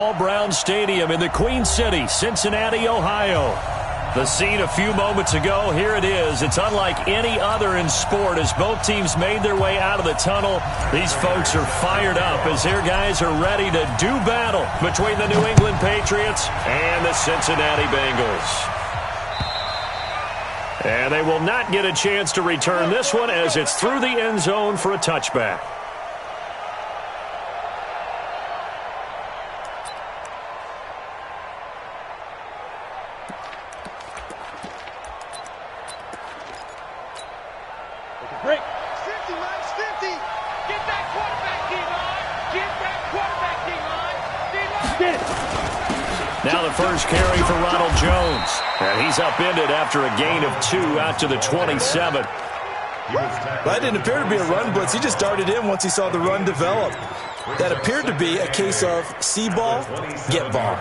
Brown Stadium in the Queen City, Cincinnati, Ohio. The scene a few moments ago, here it is. It's unlike any other in sport as both teams made their way out of the tunnel. These folks are fired up as their guys are ready to do battle between the New England Patriots and the Cincinnati Bengals. And they will not get a chance to return this one as it's through the end zone for a touchback. Now the first carry for Ronald Jones. And he's upended after a gain of 2 out to the 27. That didn't appear to be a run blitz. He just darted in once he saw the run develop. That appeared to be a case of see ball, get ball.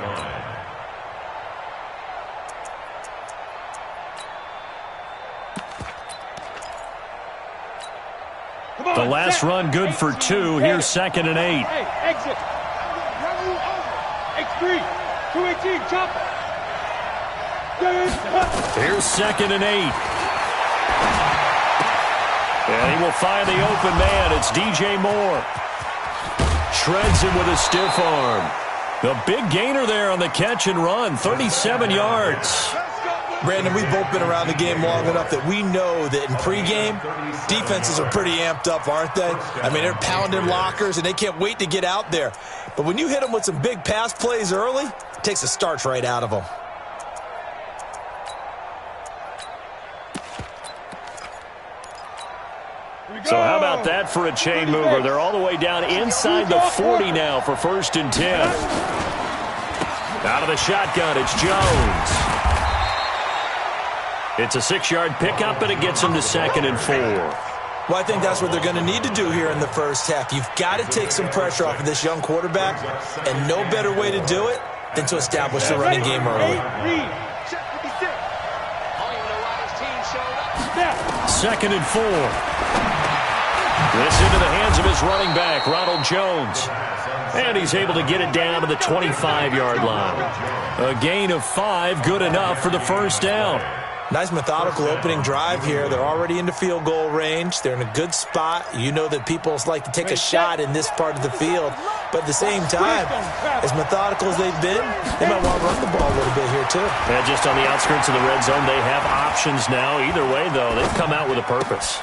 The last run good for 2. Here's 2nd and 8. Hey, exit. X3. 218, jump. Here's 2nd and 8. And he will find the open man. It's DJ Moore. Shreds him with a stiff arm. The big gainer there on the catch and run, 37 yards. Brandon, we've both been around the game long enough that we know that in pregame, defenses are pretty amped up, aren't they? I mean, they're pounding lockers, and they can't wait to get out there. But when you hit them with some big pass plays early, it takes the starch right out of them. So how about that for a chain mover? They're all the way down inside the 40 now for 1st and 10. Out of the shotgun, it's Jones. It's a 6-yard pickup, and it gets him to 2nd and 4. Well, I think that's what they're going to need to do here in the first half. You've got to take some pressure off of this young quarterback, and no better way to do it than to establish the running game early. 2nd and 4. This into the hands of his running back, Ronald Jones. And he's able to get it down to the 25-yard line. A gain of 5, good enough for the first down. Nice methodical opening drive here. They're already into field goal range. They're in a good spot. You know that people like to take a shot in this part of the field. But at the same time, as methodical as they've been, they might want to run the ball a little bit here too. And just on the outskirts of the red zone, they have options now. Either way, though, they've come out with a purpose.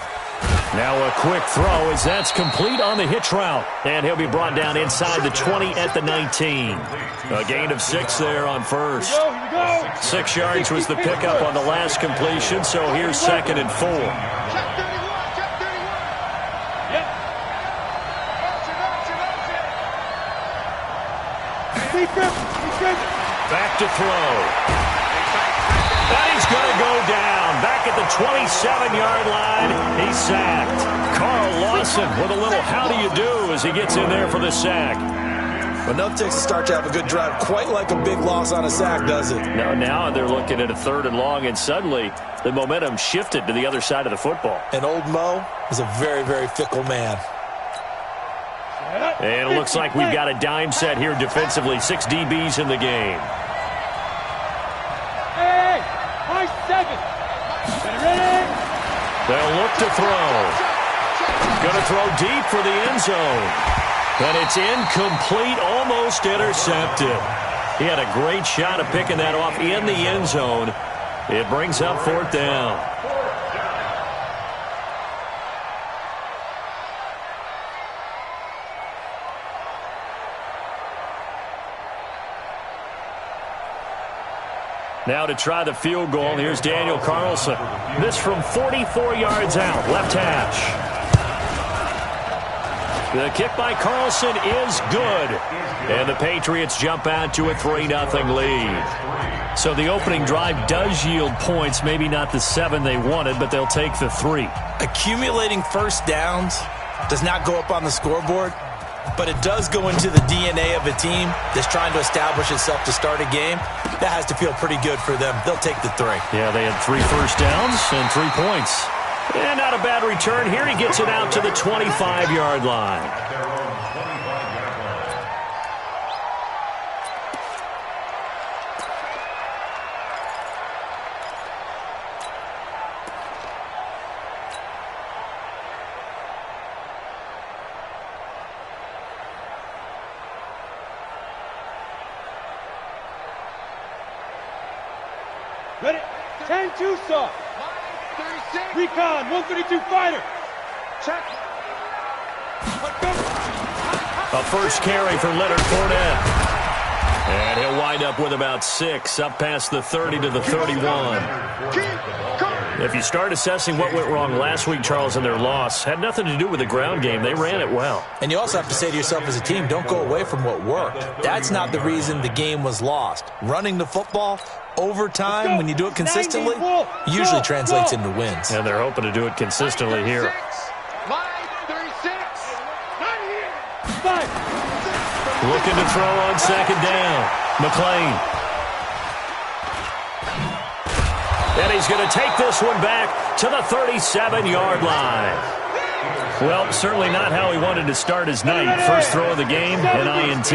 Now a quick throw as that's complete on the hitch route. And he'll be brought down inside the 20 at the 19. A gain of 6 there on first. 6 yards was the pickup on the last completion, so here's 2nd and 4. Back to throw. And he's going to go down. Back at the 27-yard line, he's sacked. Carl Lawson with a little how do you do as he gets in there for the sack. Enough takes a start to have a good drive. Quite like a big loss on a sack, does it? No, now they're looking at a 3rd and long, and suddenly the momentum shifted to the other side of the football. And old Mo is a very, very fickle man. And it looks like we've got a dime set here defensively. 6 DBs in the game. Hey, high 7. Ready? They'll look to throw. Going to throw deep for the end zone. But it's incomplete, almost intercepted. He had a great shot of picking that off in the end zone. It brings up 4th down. Now to try the field goal, here's Daniel Carlson. This from 44 yards out, left hash. The kick by Carlson is good. And the Patriots jump out to a 3-0 lead. So the opening drive does yield points, maybe not the 7 they wanted, but they'll take the 3. Accumulating first downs does not go up on the scoreboard, but it does go into the DNA of a team that's trying to establish itself to start a game. That has to feel pretty good for them. They'll take the 3. Yeah, they had 3 first downs and 3 points. And not a bad return here. He gets it out to the 25-yard line. Ready? 10-2 soft. Recon, 132 fighter. Check. A first carry for Leonard Fournette. And he'll wind up with about 6, up past the 30 to the 31. If you start assessing what went wrong last week, Charles, in their loss, had nothing to do with the ground game. They ran it well. And you also have to say to yourself as a team, don't go away from what worked. That's not the reason the game was lost. Running the football over time, when you do it consistently, usually translates into wins. And they're hoping to do it consistently here. Looking to throw on second down. McLean. And he's going to take this one back to the 37-yard line. Well, certainly not how he wanted to start his night. First throw of the game, an INT.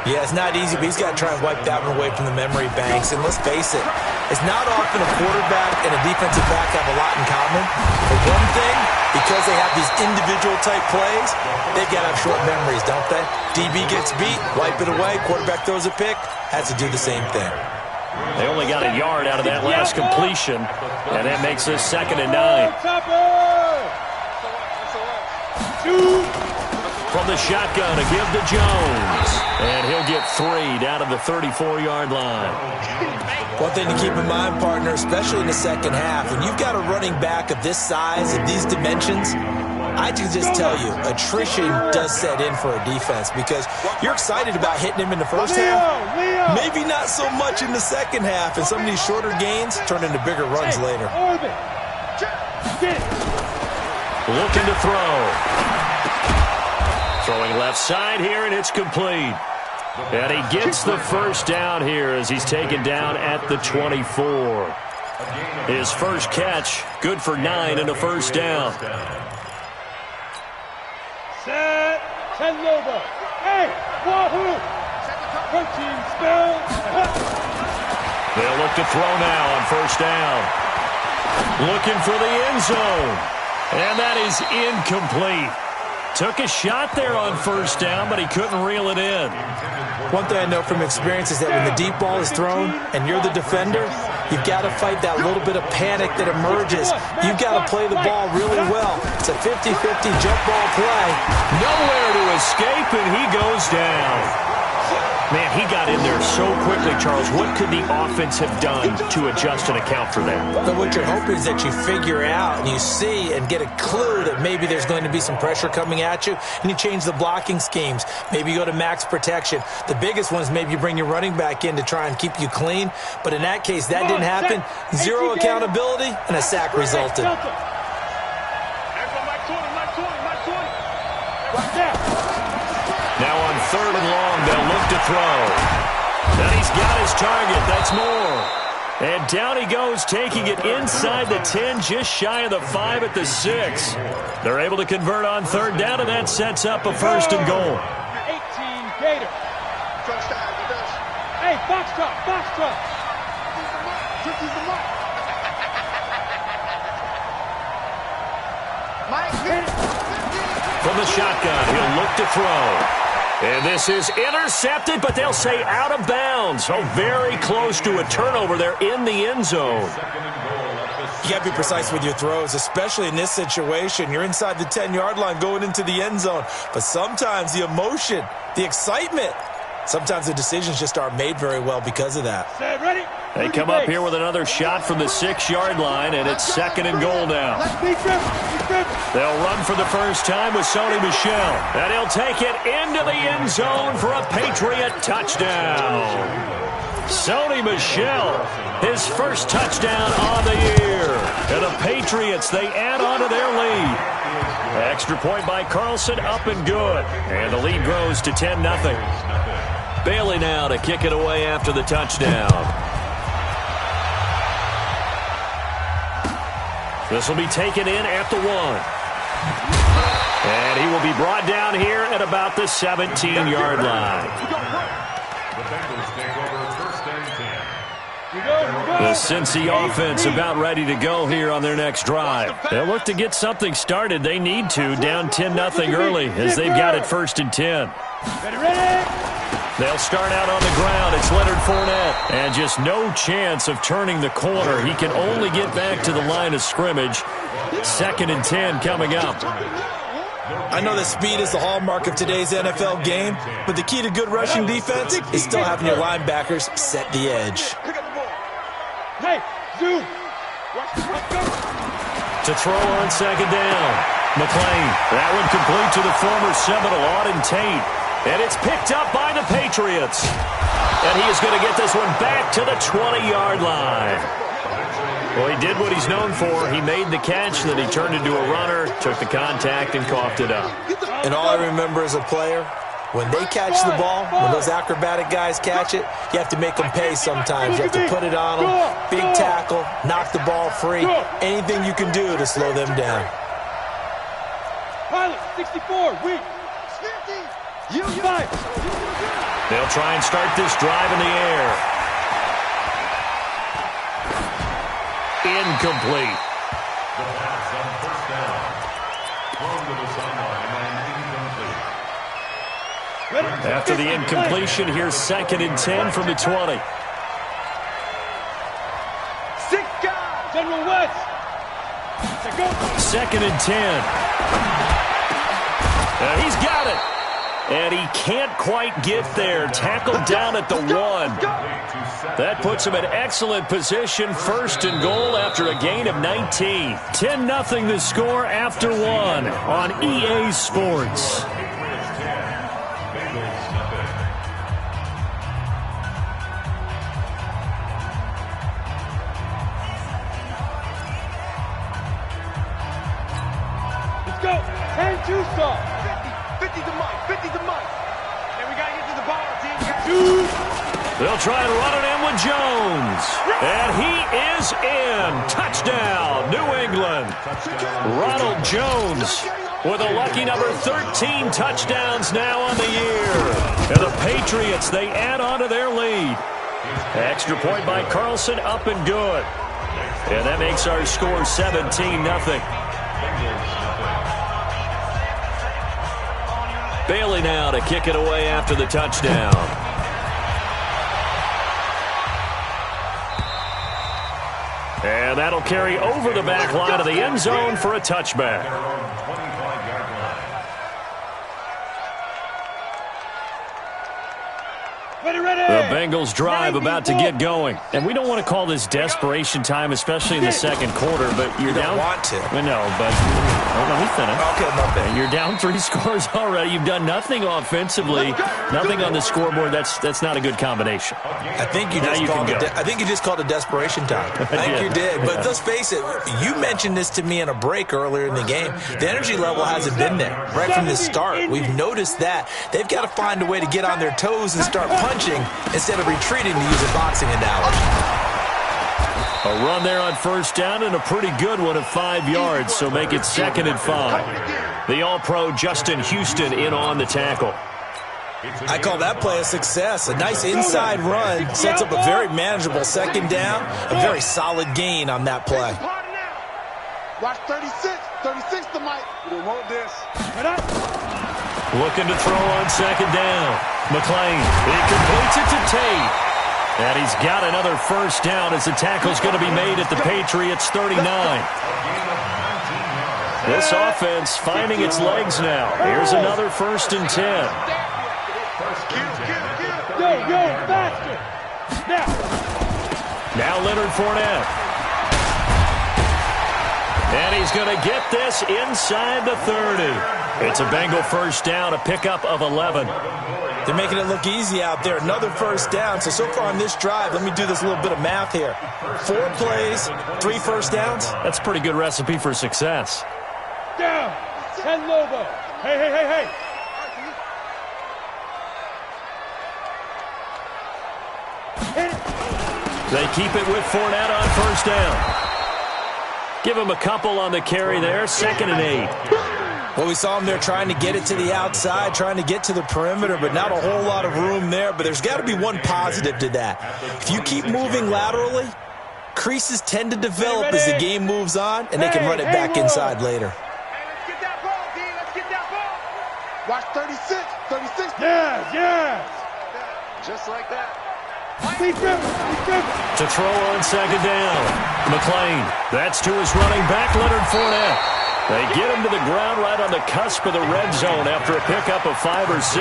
Yeah, it's not easy, but he's got to try and wipe that one away from the memory banks. And let's face it, it's not often a quarterback and a defensive back have a lot in common. But one thing, because they have these individual type plays, they've got to have short memories, don't they? DB gets beat, wipe it away. Quarterback throws a pick, has to do the same thing. They only got a yard out of that last completion, and that makes this 2nd and 9. From the shotgun, a give to Jones. And he'll get 3 down to the 34-yard line. One thing to keep in mind, partner, especially in the second half, when you've got a running back of this size, of these dimensions, I can just tell you, attrition does set in for a defense because you're excited about hitting him in the first half, maybe not so much in the second half, and some of these shorter gains turn into bigger runs later. Looking to throw. Throwing left side here, and it's complete. And he gets the first down here as he's taken down at the 24. His first catch, good for 9 and a first down. Set, 10 Lobo. Hey, Wahoo! Protein spill. They'll look to throw now on first down. Looking for the end zone. And that is incomplete. Took a shot there on first down, but he couldn't reel it in. One thing I know from experience is that when the deep ball is thrown and you're the defender, you've got to fight that little bit of panic that emerges. You've got to play the ball really well. It's a 50-50 jump ball play. Nowhere to escape, and he goes down. Man, he got in there so quickly, Charles. What could the offense have done to adjust and account for that? But what you're hoping is that you figure out and you see and get a clue that maybe there's going to be some pressure coming at you, and you change the blocking schemes. Maybe you go to max protection. The biggest one is maybe you bring your running back in to try and keep you clean. But in that case, that didn't happen. Zero accountability, and a sack resulted. Now on 3rd and long, they'll look to throw. And he's got his target. That's more. And down he goes, taking it inside the 10, just shy of the 5 at the 6. They're able to convert on 3rd down, and that sets up a 1st and goal. 18 Gator. Hey, box truck, box truck. From the shotgun, he'll look to throw. And this is intercepted, but they'll say out of bounds. Oh, very close to a turnover there in the end zone. You got to be precise with your throws, especially in this situation. You're inside the 10-yard line going into the end zone. But sometimes the emotion, the excitement, sometimes the decisions just aren't made very well because of that. Ready? They come up here with another shot from the 6-yard line, and it's 2nd and goal now. They'll run for the first time with Sony Michel, and he'll take it into the end zone for a Patriot touchdown. Sony Michel, his first touchdown on the year. And the Patriots, they add on to their lead. Extra point by Carlson, up and good. And the lead grows to 10-0. Bailey now to kick it away after the touchdown. This will be taken in at the 1. And he will be brought down here at about the 17-yard line. The Cincy offense about ready to go here on their next drive. They'll look to get something started. They need to, down 10-0 early as they've got it 1st and 10. They'll start out on the ground. It's Leonard Fournette. And just no chance of turning the corner. He can only get back to the line of scrimmage. 2nd and 10 coming up. I know that speed is the hallmark of today's NFL game, but the key to good rushing defense is still having your linebackers set the edge. Hey, zoom. To throw on 2nd down. McClain. That one complete to the former Seminole, Auden Tate. And it's picked up by the Patriots. And he is going to get this one back to the 20-yard line. Well, he did what he's known for. He made the catch, then he turned into a runner, took the contact, and coughed it up. And all I remember as a player, when they catch the ball, when those acrobatic guys catch it, you have to make them pay sometimes. You have to put it on them, big tackle, knock the ball free, anything you can do to slow them down. Pilot, 64, weak. 5. They'll try and start this drive in the air. Incomplete. After the incompletion, here's 2nd and 10 from the 20. General West. 2nd and 10. He's got it. And he can't quite get there. Tackled down at the 1. That puts him in excellent position. 1st and goal after a gain of 19. 10-0 the score after 1 on EA Sports. Let's go. 10-2 stop. 50 to Mike. 50 to Mike. And we got to get to the ball, team. They'll try and run it in with Jones. And he is in. Touchdown, New England. Ronald Jones with a lucky number 13 touchdowns now on the year. And the Patriots, they add on to their lead. Extra point by Carlson, up and good. And that makes our score 17-0. Bailey now to kick it away after the touchdown. And that'll carry over the back line of the end zone for a touchback. The Bengals drive about to get going. And we don't want to call this desperation time, especially in the 2nd quarter, but you're down. You don't want to. No, but let me finish. Okay, my bad. You're down 3 scores already. You've done nothing offensively, nothing on the scoreboard. That's not a good combination. I think you just called it desperation time. I think you did. But let's face it, you mentioned this to me in a break earlier in the game. The energy level hasn't been there right from the start. We've noticed that. They've got to find a way to get on their toes and start punching instead of retreating, to use a boxing analogy. A run there on 1st down and a pretty good one of 5 yards, so make it 2nd and 5. The All-Pro Justin Houston in on the tackle. I call that play a success. A nice inside run sets up a very manageable 2nd down, a very solid gain on that play. Watch 36. 36 to Mike. We want this. Looking to throw on 2nd down. McClain, he completes it to Tate. And he's got another 1st down as the tackle's going to be made at the Patriots' 39. This offense finding its legs now. Here's another 1st and 10. Go, faster. Now Leonard Fournette. And he's going to get this inside the 30. It's a Bengal 1st down, a pickup of 11. They're making it look easy out there. Another 1st down. So far on this drive, let me do this little bit of math here. 4 plays, 3 1st downs. That's a pretty good recipe for success. Down. 10 Lobo. Hey. They keep it with Fournette on 1st down. Give him a couple on the carry there. 2nd and 8. Well, we saw him there trying to get it to the outside, trying to get to the perimeter, but not a whole lot of room there. But there's got to be one positive to that. If you keep moving laterally, creases tend to develop as the game moves on, and they can run it back inside later. Let's get that ball, D. Let's get that ball. Watch 36. 36. Yes. Just like that. To throw on second down. McLean. That's to his running back, Leonard Fournette. They get him to the ground right on the cusp of the red zone after a pickup of 5 or 6.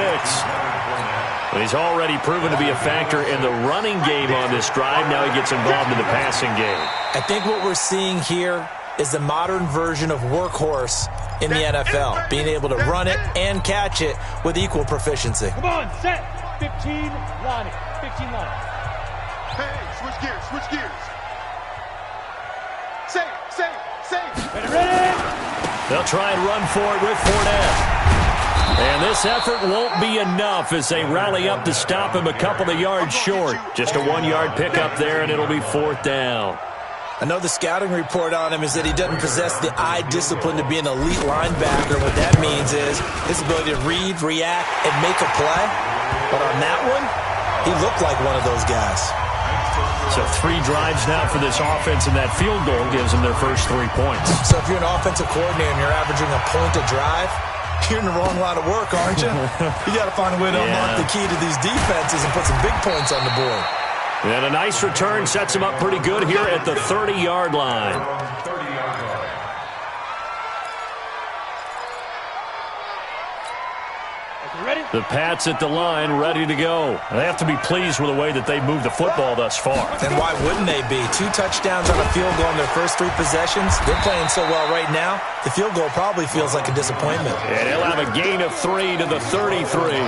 He's already proven to be a factor in the running game on this drive. Now he gets involved in the passing game. I think what we're seeing here is the modern version of workhorse in the NFL, being able to run it and catch it with equal proficiency. Come on, set. 15 line. 15 line. Hey, switch gears. Save. Ready. They'll try and run for it with Fournette. And this effort won't be enough as they rally up to stop him a couple of yards short. Just a 1-yard pickup there, and it'll be 4th down. I know the scouting report on him is that he doesn't possess the eye discipline to be an elite linebacker. What that means is his ability to read, react, and make a play. But on that one, he looked like one of those guys. So 3 drives now for this offense, and that field goal gives them their first 3 points. So if you're an offensive coordinator and you're averaging a point a drive, you're in the wrong line of work, aren't you? You got to find a way to unlock the key to these defenses and put some big points on the board. And a nice return sets him up pretty good here at the 30-yard line. Ready? The Pats at the line, ready to go. They have to be pleased with the way that they've moved the football thus far. And why wouldn't they be? 2 touchdowns on a field goal in their first 3 possessions. They're playing so well right now, the field goal probably feels like a disappointment. And he'll have a gain of 3 to the 33.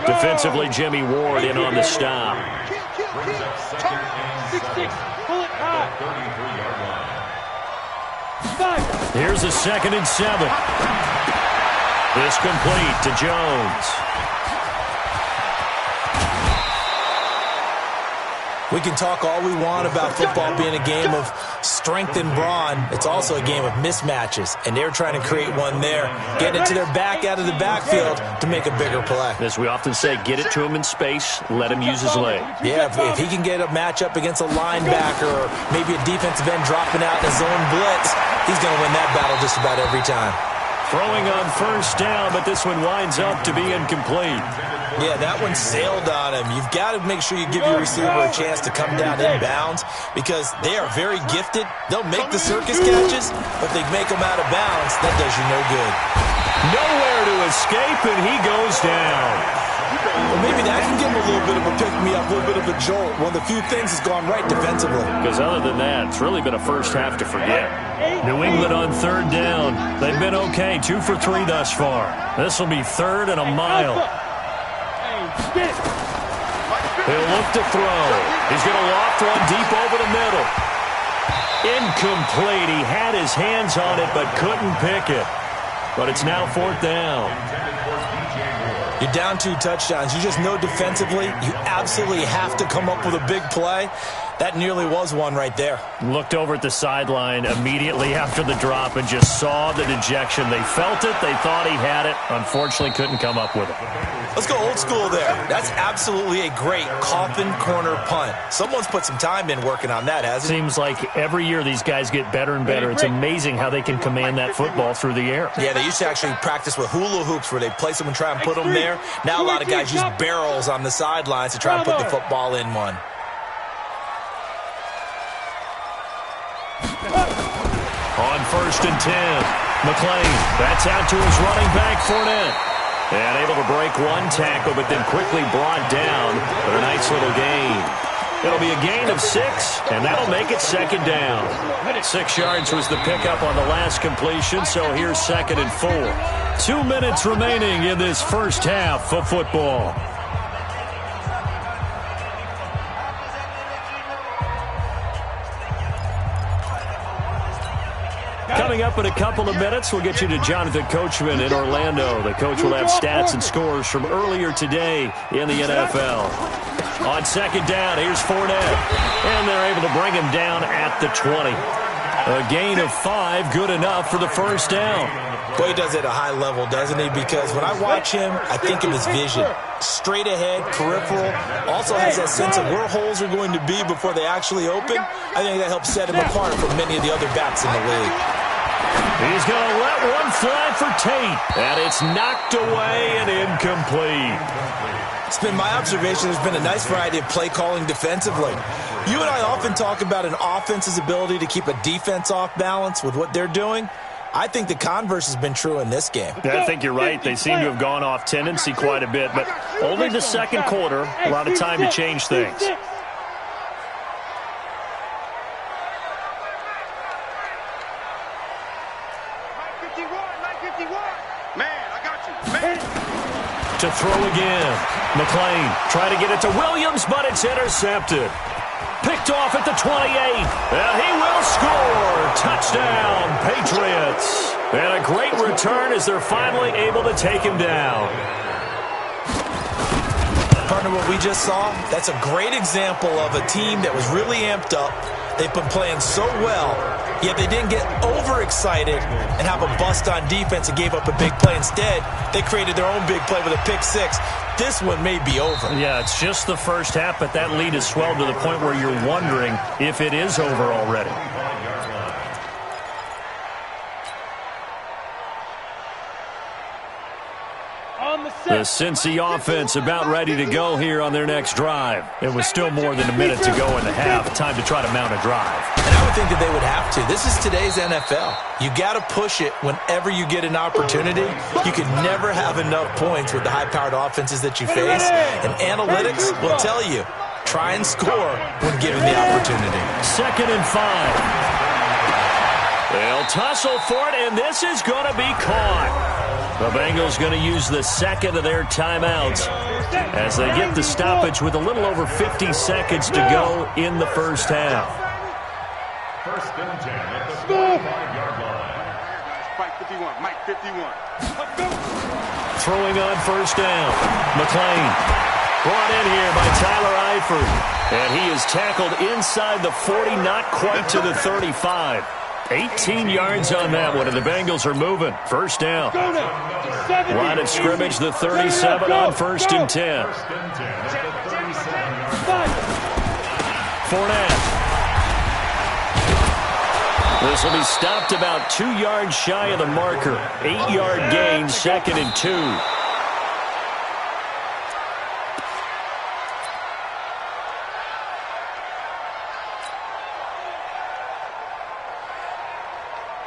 Defensively, Jimmy Ward in on the stop. 6-6. Pull it high. 5. Here's a 2nd and 7. This complete to Jones. We can talk all we want about football being a game of strength and brawn. It's also a game of mismatches, and they're trying to create one there. Getting it to their back out of the backfield to make a bigger play. As we often say, get it to him in space, let him use his leg. Yeah, if he can get a matchup against a linebacker or maybe a defensive end dropping out in a zone blitz, he's going to win that battle just about every time. Throwing on first down, but this one winds up to be incomplete. Yeah, that one sailed on him. You've got to make sure you give your receiver a chance to come down inbounds because they are very gifted. They'll make the circus catches, but they make them out of bounds. That does you no good. Nowhere to escape, and he goes down. Well, maybe that can give him a little bit of a pick-me-up, a little bit of a jolt. One of the few things has gone right defensively. Because other than that, it's really been a first half to forget. New England on 3rd down. They've been okay, 2 for 3 thus far. This will be 3rd and a mile. He'll look to throw. He's going to loft one deep over the middle. Incomplete. He had his hands on it but couldn't pick it. But it's now 4th down. You're down 2 touchdowns. You just know defensively you absolutely have to come up with a big play. That nearly was one right there. Looked over at the sideline immediately after the drop and just saw the dejection. They felt it. They thought he had it. Unfortunately, couldn't come up with it. Let's go old school there. That's absolutely a great coffin corner punt. Someone's put some time in working on that, hasn't it? Seems like every year these guys get better and better. It's amazing how they can command that football through the air. Yeah, they used to actually practice with hula hoops where they place them and try and put them there. Now a lot of guys use barrels on the sidelines to try and put the football in one. On 1st and 10, McLean. That's out to his running back, Fournette. And able to break one tackle, but then quickly brought down for a nice little gain. It'll be a gain of 6, and that'll make it 2nd down. 6 yards was the pickup on the last completion, so here's 2nd and 4. 2 minutes remaining in this first half of football. Coming up in a couple of minutes, we'll get you to Jonathan Coachman in Orlando. The coach will have stats and scores from earlier today in the NFL. On 2nd down, here's Fournette. And they're able to bring him down at the 20. A gain of 5, good enough for the first down. Boy, he does it at a high level, doesn't he? Because when I watch him, I think of his vision. Straight ahead, peripheral. Also has that sense of where holes are going to be before they actually open. I think that helps set him apart from many of the other backs in the league. He's going to let one fly for Tate. And it's knocked away and incomplete. It's been my observation there's been a nice variety of play calling defensively. You and I often talk about an offense's ability to keep a defense off balance with what they're doing. I think the converse has been true in this game. I think you're right. They seem to have gone off tendency quite a bit, but only the second quarter, a lot of time to change things. To throw again. McLean trying to get it to Williams, but it's intercepted. Picked off at the 28. He will score. Touchdown, Patriots. And a great return as they're finally able to take him down. Partner, what we just saw, that's a great example of a team that was really amped up. They've been playing so well, yet they didn't get overexcited and have a bust on defense and gave up a big play. Instead, they created their own big play with a pick six. This one may be over. Yeah, it's just the first half, but that lead has swelled to the point where you're wondering if it is over already. The Cincy offense about ready to go here on their next drive. It was still more than a minute to go in the half. Time to try to mount a drive. And I would think that they would have to. This is today's NFL. You got to push it whenever you get an opportunity. You can never have enough points with the high-powered offenses that you face. And analytics will tell you, try and score when given the opportunity. 2nd and 5. They'll tussle for it, and this is going to be caught. The Bengals going to use the second of their timeouts as they get the stoppage with a little over 50 seconds to go in the first half. First and 10 at the 45-yard line. Mike 51. Mike 51. Throwing on first down. McLean brought in here by Tyler Eifert. And he is tackled inside the 40, not quite to the 35. 18 yards on that one, and the Bengals are moving. First down. Line of scrimmage, the 37 on 1st and 10. Fournette. This will be stopped about 2 yards shy of the marker. 8-yard gain, 2nd and 2.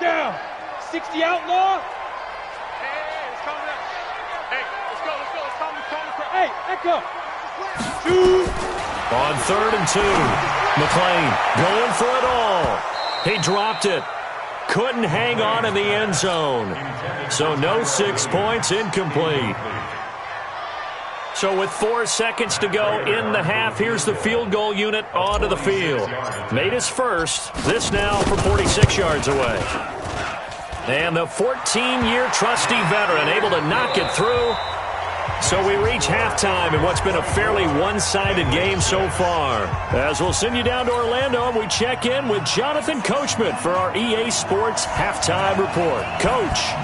Down. 60 outlaw. Hey, it's coming up. Hey, let's go. It's coming. Hey, Echo. 2. On 3rd and 2. McLean going for it all. He dropped it. Couldn't hang on in the end zone. So no 6 points, incomplete. So with 4 seconds to go in the half, here's the field goal unit onto the field. Made his first. This now from 46 yards away. And the 14-year trusty veteran able to knock it through. So we reach halftime in what's been a fairly one-sided game so far. As we'll send you down to Orlando, and we check in with Jonathan Coachman for our EA Sports Halftime Report. Coach.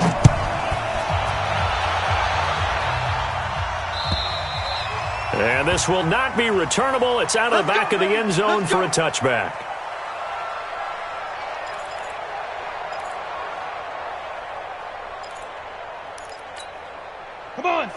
And this will not be returnable. It's out of the back of the end zone for a touchback.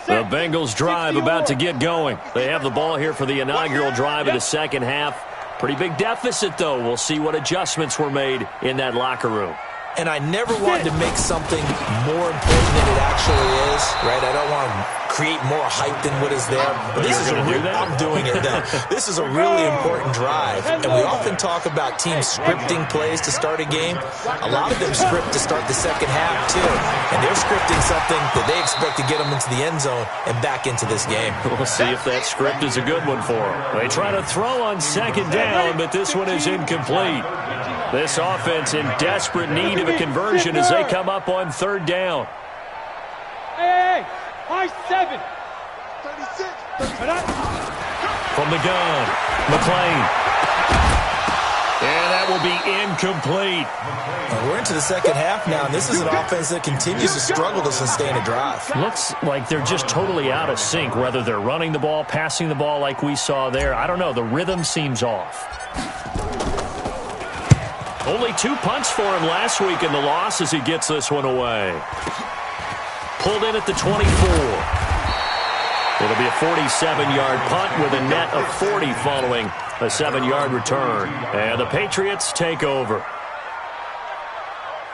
The Bengals drive about to get going. They have the ball here for the inaugural drive of the second half. Pretty big deficit, though. We'll see what adjustments were made in that locker room. And I never wanted to make something more important than it actually is, right? I don't want to create more hype than what is there. But this is I'm doing it now. This is a really important drive. And we often talk about teams scripting plays to start a game. A lot of them script to start the second half, too. And they're scripting something that they expect to get them into the end zone and back into this game. We'll see if that script is a good one for them. They try to throw on second down, but this one is incomplete. This offense in desperate need of a conversion as they come up on third down. Hey, high 7. 36. From the gun, McLean. And that will be incomplete. And we're into the second half now, and this is an offense that continues to struggle to sustain a drive. Looks like they're just totally out of sync, whether they're running the ball, passing the ball like we saw there. I don't know. The rhythm seems off. Only 2 punts for him last week in the loss as he gets this one away. Pulled in at the 24. It'll be a 47-yard punt with a net of 40 following a 7-yard return. And the Patriots take over.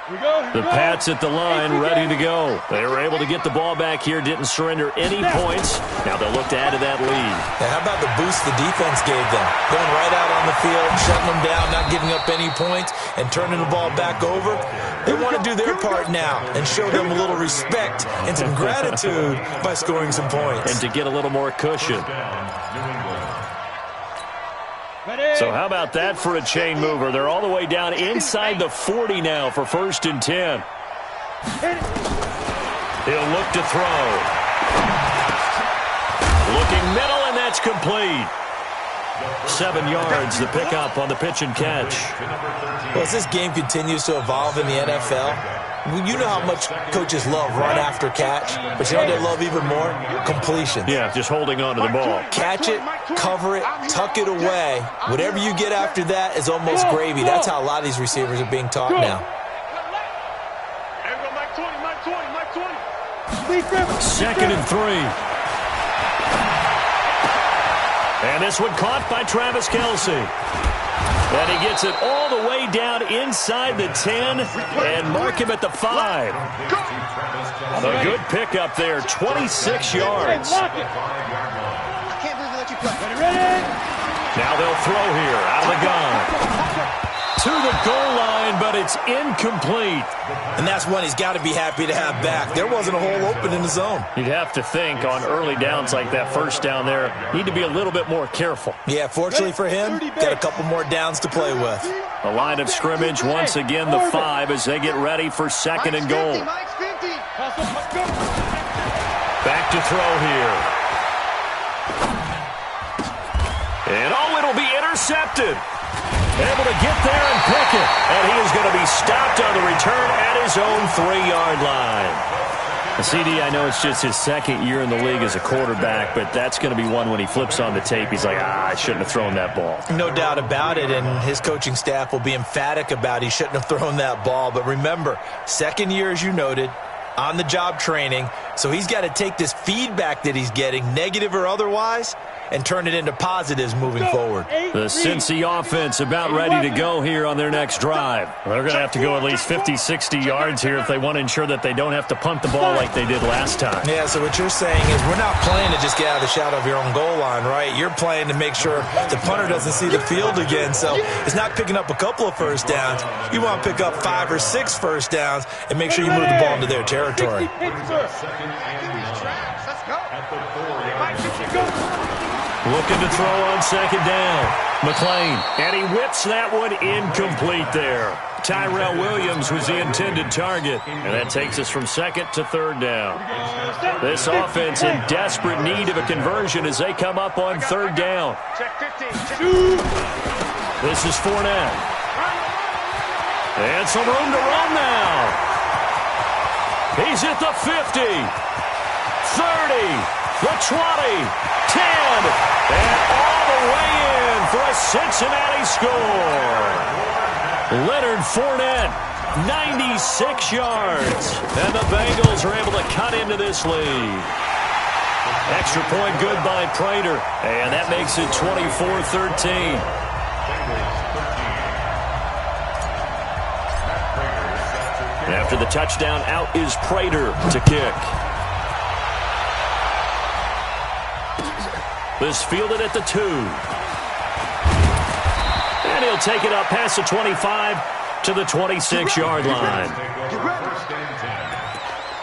The Pats at the line, ready to go. They were able to get the ball back here, didn't surrender any points. Now they'll look to add to that lead. Now, how about the boost the defense gave them? Going right out on the field, shutting them down, not giving up any points, and turning the ball back over. They want to do their part now and show them a little respect and some gratitude by scoring some points. And to get a little more cushion. So how about that for a chain mover? They're all the way down inside the 40 now for 1st and 10. He'll look to throw. Looking middle, and that's complete. 7 yards, the pickup on the pitch and catch. Well, as this game continues to evolve in the NFL, you know how much coaches love run after catch, but you know what they love even more? Completion. Yeah, just holding on to the ball. Catch it, cover it, tuck it away. Whatever you get after that is almost gravy. That's how a lot of these receivers are being taught now. 2nd and 3. And this one caught by Travis Kelce. And he gets it all the way down inside the 10 and mark him at the 5. A good pickup there, 26 yards. Now they'll throw here out of the gun. To the goal line, but it's incomplete. And that's one he's got to be happy to have back. There wasn't a hole open in the zone. You'd have to think on early downs like that, first down there, need to be a little bit more careful. Yeah, fortunately for him, got a couple more downs to play with. The line of scrimmage, once again, the 5 as they get ready for 2nd and goal. Back to throw here. And it'll be intercepted. Able to get there and pick it. And he is going to be stopped on the return at his own 3-yard line. CD, I know it's just his 2nd year in the league as a quarterback, but that's going to be one when he flips on the tape. He's like, I shouldn't have thrown that ball. No doubt about it, and his coaching staff will be emphatic about he shouldn't have thrown that ball. But remember, 2nd year, as you noted, on-the-job training, so he's got to take this feedback that he's getting, negative or otherwise, and turn it into positives moving forward. The Cincy offense about ready to go here on their next drive. They're going to have to go at least 50, 60 yards here if they want to ensure that they don't have to punt the ball like they did last time. Yeah, so what you're saying is we're not playing to just get out of the shadow of your own goal line, right? You're playing to make sure the punter doesn't see the field again. So it's not picking up a couple of first downs. You want to pick up 5 or 6 first downs and make sure you move the ball into their territory. Looking to throw on 2nd down. McLean, and he whips that one incomplete there. Tyrell Williams was the intended target, and that takes us from 2nd to 3rd down. This offense in desperate need of a conversion as they come up on 3rd down. This is Fournette. And some room to run now. He's at the 50, 30, the 20, 10, and all the way in for a Cincinnati score. Leonard Fournette, 96 yards. And the Bengals are able to cut into this lead. Extra point good by Prater. And that makes it 24-13. After the touchdown, out is Prater to kick. This fielded at the 2. And he'll take it up past the 25 to the 26-yard line. First and 10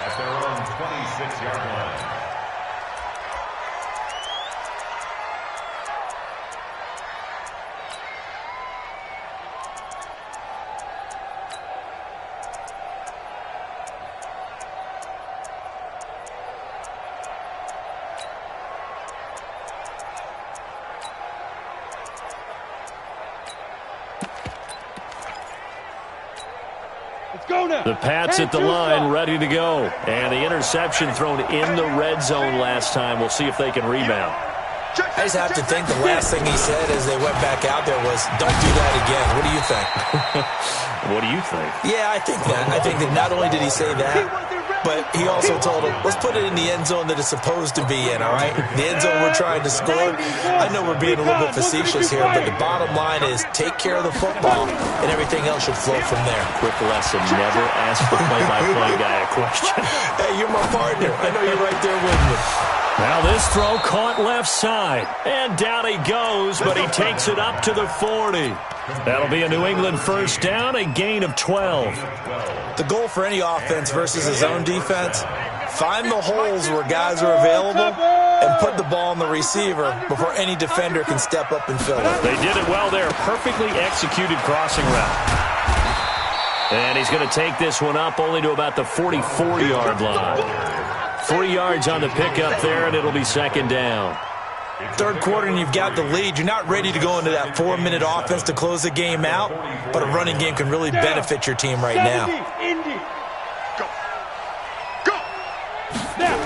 at their own 26-yard line. The Pats at the line, ready to go. And the interception thrown in the red zone last time. We'll see if they can rebound. I just have to think the last thing he said as they went back out there was, don't do that again. What do you think? What do you think? Yeah, I think that. I think that not only did he say that, but he also told him, let's put it in the end zone that it's supposed to be in, all right? The end zone we're trying to score. I know we're being a little bit facetious here, but the bottom line is take care of the football, and everything else should flow from there. Quick lesson, never ask the play-by-play guy a question. Hey, you're my partner. I know you're right there with me. Now this throw caught left side, and down he goes, but he takes it up to the 40. That'll be a New England first down, a gain of 12. The goal for any offense versus his own defense, find the holes where guys are available and put the ball on the receiver before any defender can step up and fill it. They did it well there. Perfectly executed crossing route. And he's going to take this one up only to about the 44-yard line. 3 yards on the pickup there, and it'll be second down. Third quarter, and you've got the lead. You're not ready to go into that 4-minute offense to close the game out, but a running game can really benefit your team right now. Go. Now.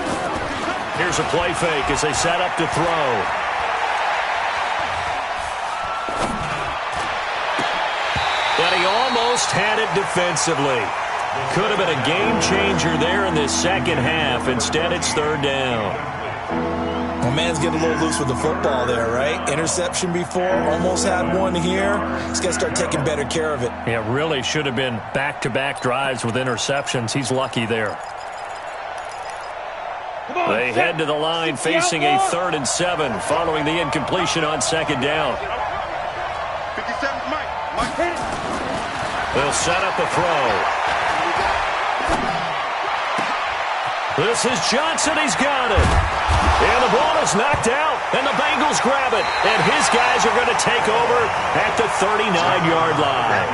Here's a play fake as they set up to throw. But he almost had it defensively. Could have been a game changer there in this second half. Instead, it's third down. Well, man's getting a little loose with the football there, right? Interception before, almost had one here. He's got to start taking better care of it. Yeah, really should have been back-to-back drives with interceptions. He's lucky there. They head to the line facing a 3rd and 7 following the incompletion on second down. 57's Mike. Hit it. They'll set up a throw. This is Johnson. He's got it. And the ball is knocked out, and the Bengals grab it. And his guys are going to take over at the 39-yard line.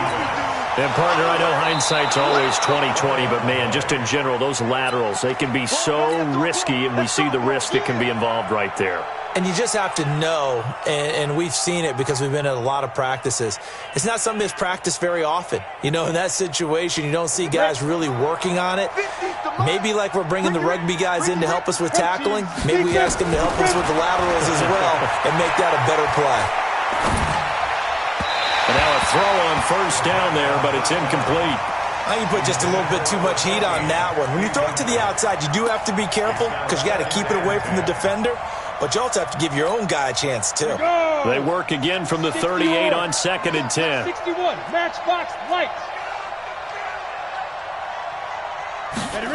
And, partner, I know hindsight's always 20/20, but, man, just in general, those laterals, they can be so risky, and we see the risk that can be involved right there. And you just have to know, and we've seen it because we've been at a lot of practices, it's not something that's practiced very often. You know, in that situation, you don't see guys really working on it. Maybe like we're bringing the rugby guys in to help us with tackling, maybe we ask them to help us with the laterals as well and make that a better play. And now a throw on first down there, but it's incomplete. I think you put just a little bit too much heat on that one. When you throw it to the outside, you do have to be careful because you got to keep it away from the defender. But you also have to give your own guy a chance, too. They work again from the 38 on 2nd and 10. 61, matchbox lights. Ready?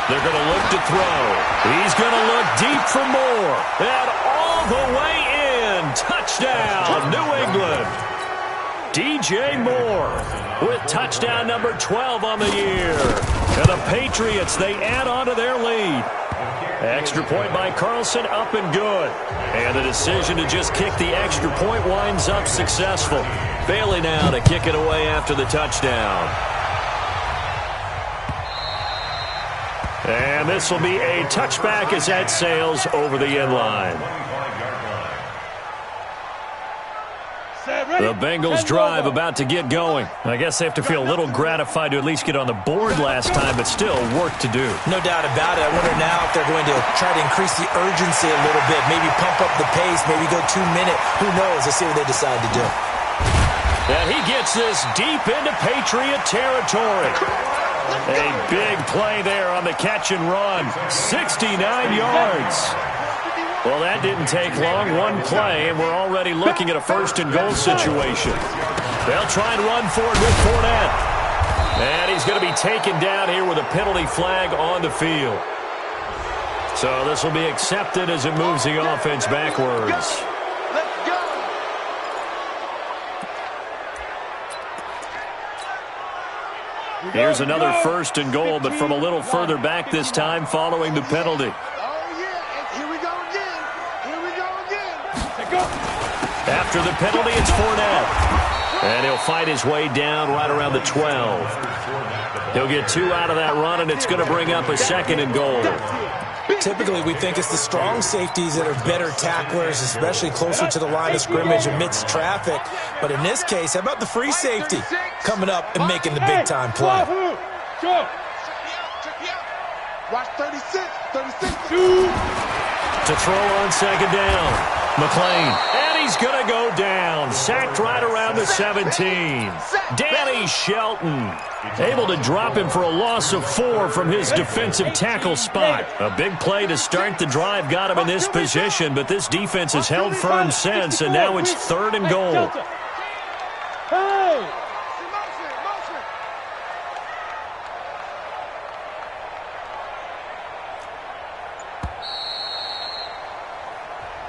They're going to look to throw. He's going to look deep for more. And all the way in. Touchdown, New England. DJ Moore with touchdown number 12 on the year. And the Patriots, they add on to their lead. Extra point by Carlson, up and good. And the decision to just kick the extra point winds up successful. Bailey now to kick it away after the touchdown. And this will be a touchback as that sails over the end line. The Bengals drive about to get going. I guess they have to feel a little gratified to at least get on the board last time, but still work to do. No doubt about it. I wonder now if they're going to try to increase the urgency a little bit, maybe pump up the pace, maybe go 2 minute. Who knows? Let's see what they decide to do. And he gets this deep into Patriot territory. A big play there on the catch and run. 69 yards. Well, that didn't take long. One play, and we're already looking at a 1st and goal situation. They'll try and run for it with Fournette. And he's going to be taken down here with a penalty flag on the field. So this will be accepted as it moves the offense backwards. Here's another 1st and goal, but from a little further back this time following the penalty. After the penalty, it's Fournette. And he'll fight his way down right around the 12. He'll get 2 out of that run, and it's going to bring up a 2nd and goal. Typically, we think it's the strong safeties that are better tacklers, especially closer to the line of scrimmage amidst traffic. But in this case, how about the free safety coming up and making the big-time play? Watch 36. To throw on 2nd down. McLean. And he's going to go down. sacked right around the 17. Danny Shelton able to drop him for a loss of 4 from his defensive tackle spot. A big play to start the drive got him in this position, but this defense has held firm since, and now it's 3rd and goal.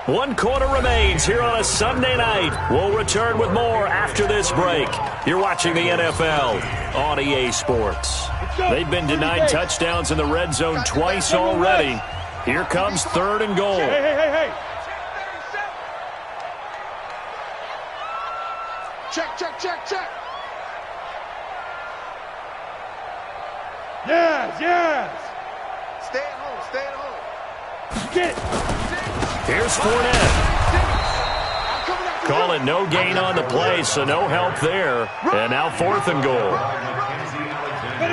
One quarter remains here on a Sunday night. We'll return with more after this break. You're watching the NFL on EA Sports. They've been denied touchdowns in the red zone twice already. Here comes 3rd and goal. Hey. Check. Yes. Stay at home. Get it. Here's Fournette. Call it no gain on the play, so no help there. And now 4th and goal.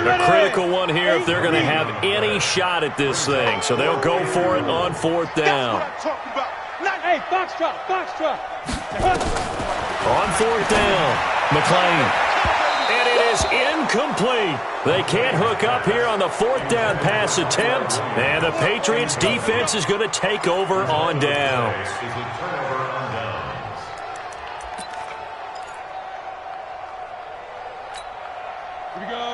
A critical one here if they're going to have any shot at this thing. So they'll go for it on 4th down. Hey, Foxtrot. On 4th down, McLean. And it is incomplete. They can't hook up here on the 4th down pass attempt. And the Patriots defense is going to take over on downs.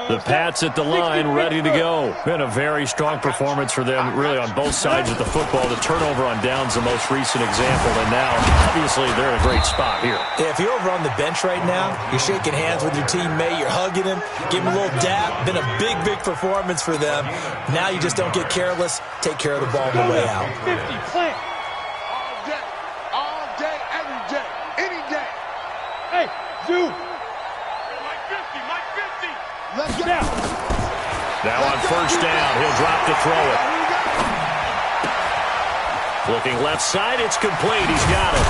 The Pats at the line, ready to go. Been a very strong performance for them, really, on both sides of the football. The turnover on downs, the most recent example, and now, obviously, they're in a great spot here. Yeah, if you're over on the bench right now, you're shaking hands with your teammate, you're hugging him, give him a little dap. Been a big performance for them. Now you just don't get careless. Take care of the ball on the way out. 50, plant. All day, every day, any day. Hey, Zoo. Let's get out. Now on 1st down, he'll drop to throw it. Looking left side, it's complete. He's got it.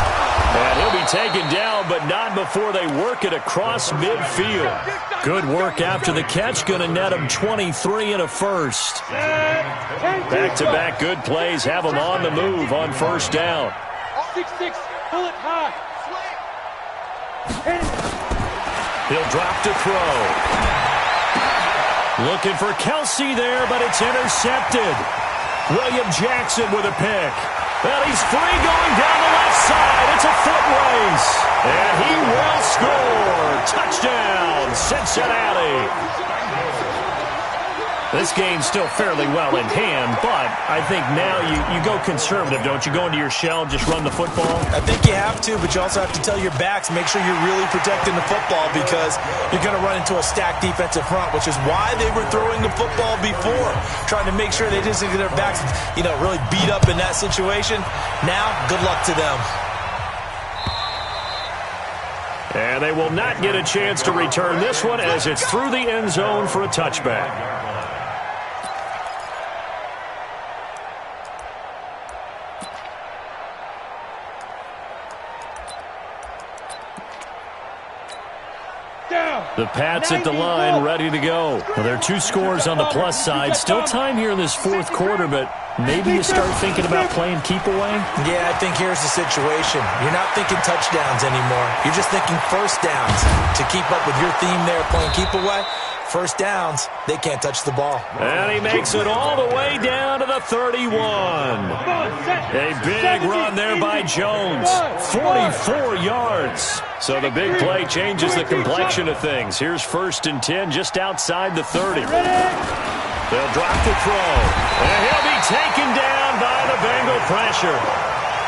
And he'll be taken down, but not before they work it across midfield. Good work after the catch. Going to net him 23 and a first. Back-to-back good plays have him on the move on 1st down. 6-6, pull it high. He'll drop to throw. Looking for Kelsey there, but it's intercepted. William Jackson with a pick. Well, he's free going down the left side. It's a foot race. And he will score. Touchdown, Cincinnati. This game's still fairly well in hand, but I think now you go conservative, don't you? Go into your shell and just run the football? I think you have to, but you also have to tell your backs, make sure you're really protecting the football because you're going to run into a stacked defensive front, which is why they were throwing the football before, trying to make sure they just get their backs, really beat up in that situation. Now, good luck to them. And they will not get a chance to return this one as it's through the end zone for a touchback. The Pats at the line, ready to go. Well, there are 2 scores on the plus side. Still time here in this 4th quarter, but maybe you start thinking about playing keep away? Yeah, I think here's the situation. You're not thinking touchdowns anymore. You're just thinking 1st downs. To keep up with your theme there, playing keep away, 1st downs, they can't touch the ball. And he makes it all the way down to the 31. A big run there by Jones. 44 yards. So the big play changes the complexion of things. Here's 1st and 10 just outside the 30. They'll drop the throw. And he'll be taken down by the Bengal pressure.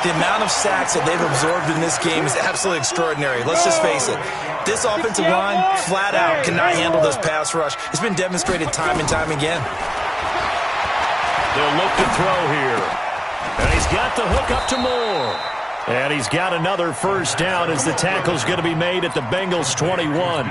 The amount of sacks that they've absorbed in this game is absolutely extraordinary. Let's just face it. This offensive line, flat out, cannot handle this pass rush. It's been demonstrated time and time again. They'll look to throw here. And he's got the hook up to Moore. And he's got another 1st down as the tackle's going to be made at the Bengals' 21.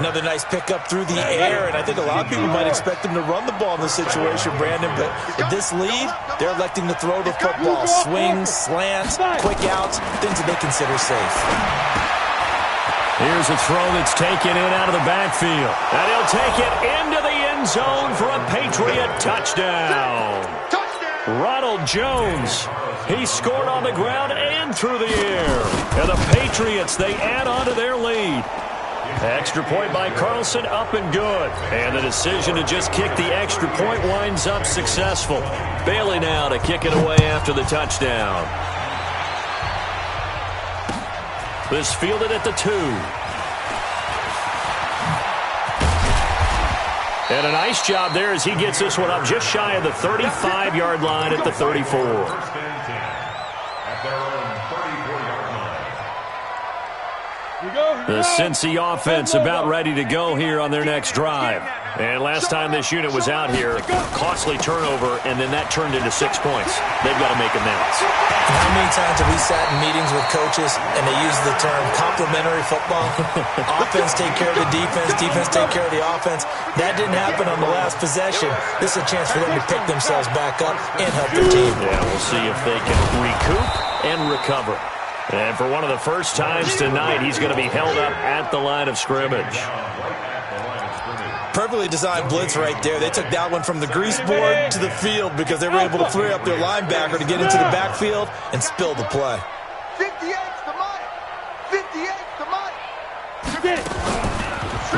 Another nice pickup through the air, and I think a lot of people might expect him to run the ball in this situation, Brandon, but with this lead, they're electing to throw the football. Swings, slants, quick outs, things that they consider safe. Here's a throw that's taken in out of the backfield. And he'll take it into the end zone for a Patriot touchdown. Ronald Jones. He scored on the ground and through the air. And the Patriots, they add on to their lead. Extra point by Carlson, up and good. And the decision to just kick the extra point winds up successful. Bailey now to kick it away after the touchdown. This fielded at the 2. And a nice job there as he gets this one up just shy of the 35-yard line at the 34. The Cincy offense about ready to go here on their next drive. And last time this unit was out here, costly turnover, and then that turned into 6 points. They've got to make amends. How many times have we sat in meetings with coaches and they use the term complementary football? Offense take care of the defense, defense take care of the offense. That didn't happen on the last possession. This is a chance for them to pick themselves back up and help their team. Yeah, we'll see if they can recoup and recover. And for one of the first times tonight, he's going to be held up at the line of scrimmage. Perfectly designed blitz right there. They took that one from the grease board to the field because they were able to free up their linebacker to get into the backfield and spill the play. 58's the money. 58's the money.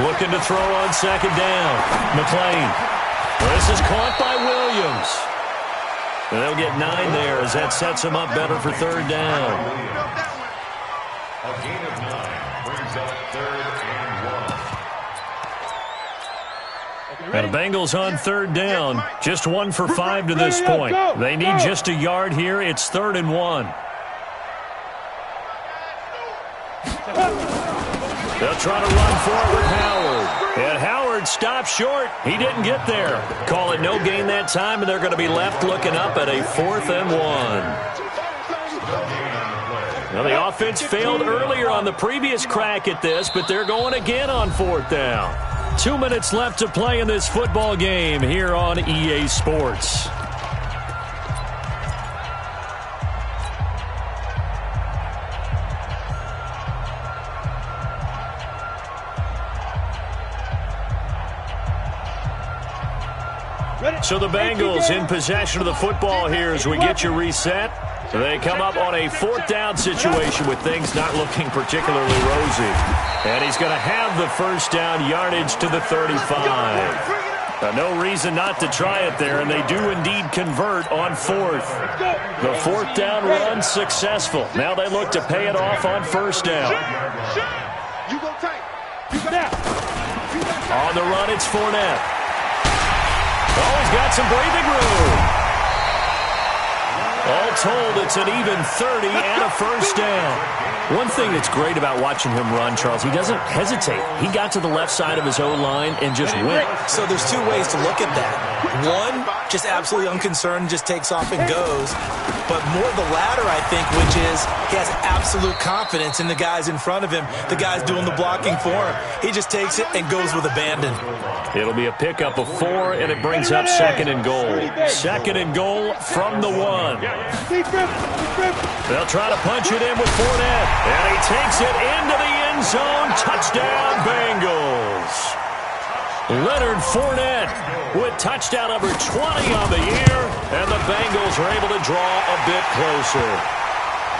Looking to throw on second down. McLean. This is caught by Williams. And they'll get 9 there as that sets them up better for third down. A gain of 9 brings up 3rd and 1. And the Bengals on third down. Just 1 for 5 to this point. They need just a yard here. It's 3rd and 1. They'll try to run forward with Howard. And Howard stopped short. He didn't get there. Call it no gain that time, and they're going to be left looking up at a 4th and 1. Now, the offense failed earlier on the previous crack at this, but they're going again on 4th down. 2 minutes left to play in this football game here on EA Sports. So the Bengals in possession of the football here as we get you reset. They come up on a 4th down situation with things not looking particularly rosy. And he's going to have the first down yardage to the 35. No reason not to try it there, and they do indeed convert on 4th. The 4th down run successful. Now they look to pay it off on 1st down. On the run, it's Fournette. Oh, he's got some breathing room. All told, it's an even 30 and a first down. One thing that's great about watching him run, Charles, he doesn't hesitate. He got to the left side of his O-line and just went. So there's 2 ways to look at that. One, just absolutely unconcerned, just takes off and goes. But more the latter, I think, which is he has absolute confidence in the guys in front of him, the guys doing the blocking for him. He just takes it and goes with abandon. It'll be a pickup of 4, and it brings up 2nd and goal. 2nd and goal from the 1. They'll try to punch it in with Fournette. And he takes it into the end zone. Touchdown, Bengals. Leonard Fournette with touchdown number 20 on the year. And the Bengals are able to draw a bit closer.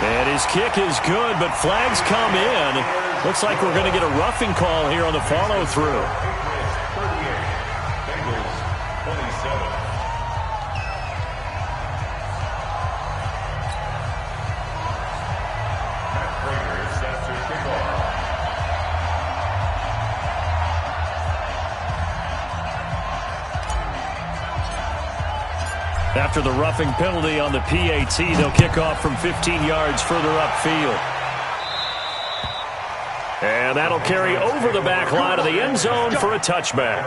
And his kick is good, but flags come in. Looks like we're going to get a roughing call here on the follow-through. After the roughing penalty on the PAT, they'll kick off from 15 yards further upfield. And that'll carry over the back line of the end zone for a touchback.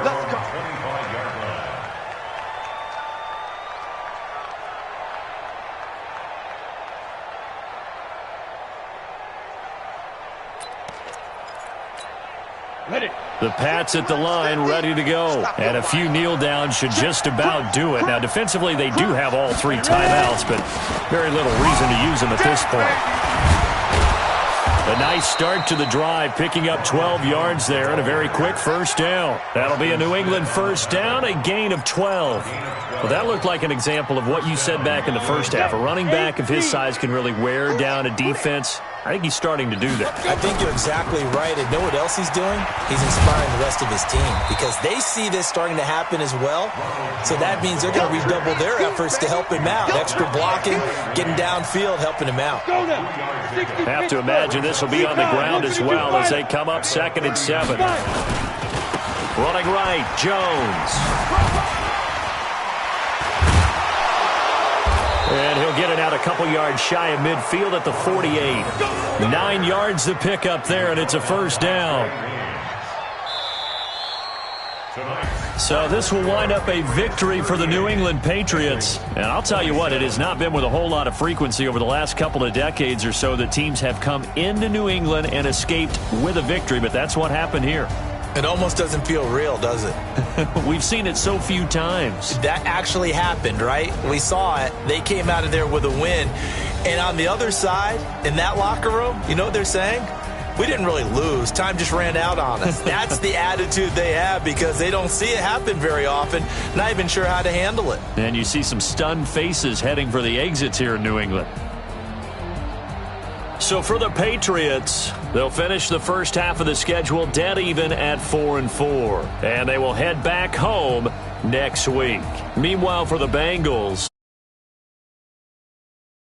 The Pats at the line, ready to go. And a few kneel downs should just about do it. Now, defensively, they do have all 3 timeouts, but very little reason to use them at this point. A nice start to the drive, picking up 12 yards there and a very quick first down. That'll be a New England first down, a gain of 12. Well, that looked like an example of what you said back in the first half. A running back of his size can really wear down a defense. I think he's starting to do that. I think you're exactly right. And know what else he's doing? He's inspiring the rest of his team because they see this starting to happen as well. So that means they're going to redouble their efforts to help him out. Extra blocking, getting downfield, helping him out. Have to imagine this will be on the ground as well as they come up 2nd and 7. Running right, Jones. And he'll get it out a couple yards shy of midfield at the 48. 9 yards to pick up there, and it's a first down. So this will wind up a victory for the New England Patriots. And I'll tell you what, it has not been with a whole lot of frequency over the last couple of decades or so that teams have come into New England and escaped with a victory, but that's what happened here. It almost doesn't feel real, does it? We've seen it so few times. That actually happened, right? We saw it. They came out of there with a win. And on the other side, in that locker room, you know what they're saying? We didn't really lose. Time just ran out on us. That's the attitude they have because they don't see it happen very often. Not even sure how to handle it. And you see some stunned faces heading for the exits here in New England. So for the Patriots, they'll finish the first half of the schedule dead even at 4-4. And they will head back home next week. Meanwhile, for the Bengals,